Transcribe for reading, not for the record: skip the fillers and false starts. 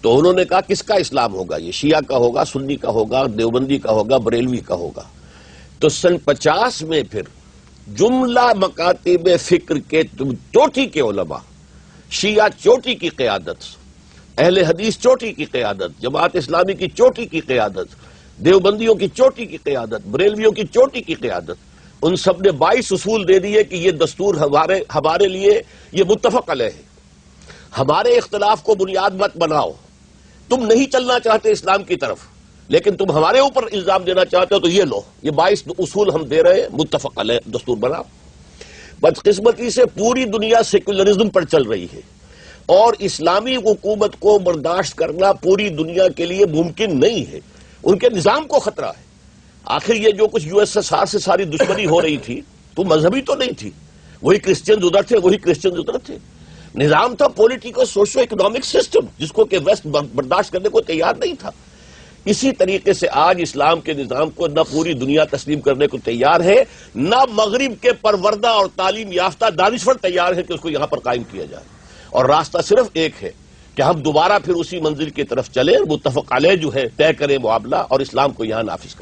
تو انہوں نے کہا کس کا اسلام ہوگا؟ یہ شیعہ کا ہوگا، سنی کا ہوگا، دیوبندی کا ہوگا، بریلوی کا ہوگا؟ تو سن 50 میں پھر جملہ مکاتب فکر کے چوٹی کے علماء، شیعہ چوٹی کی قیادت، اہل حدیث چوٹی کی قیادت، جماعت اسلامی کی چوٹی کی قیادت، دیوبندیوں کی چوٹی کی قیادت، بریلویوں کی چوٹی کی قیادت، ان سب نے 22 اصول دے دیے کہ یہ دستور ہمارے لیے یہ متفق علیہ ہے، ہمارے اختلاف کو بنیاد مت بناؤ، تم نہیں چلنا چاہتے اسلام کی طرف لیکن تم ہمارے اوپر الزام دینا چاہتے ہو تو یہ لو، یہ 22 اصول ہم دے رہے ہیں، متفق علیہ دستور بناؤ۔ بدقسمتی سے پوری دنیا سیکولرزم پر چل رہی ہے اور اسلامی حکومت کو برداشت کرنا پوری دنیا کے لیے ممکن نہیں ہے، ان کے نظام کو خطرہ ہے۔ آخر یہ جو کچھ USSR سے ساری دشمنی ہو رہی تھی تو مذہبی تو نہیں تھی، وہی کرسچنز ادھر تھے، وہی کرسچنز ادھر تھے، نظام تھا پولیٹیکل سوشو اکنامک سسٹم جس کو کہ ویسٹ برداشت کرنے کو تیار نہیں تھا۔ اسی طریقے سے آج اسلام کے نظام کو نہ پوری دنیا تسلیم کرنے کو تیار ہے، نہ مغرب کے پروردہ اور تعلیم یافتہ دانشور تیار ہے کہ اس کو یہاں پر قائم کیا جائے، اور راستہ صرف ایک ہے کہ ہم دوبارہ پھر اسی منزل کی طرف چلیں، متفق علیہ جو ہے طے کریں معاملہ اور اسلام کو یہاں نافذ کریں۔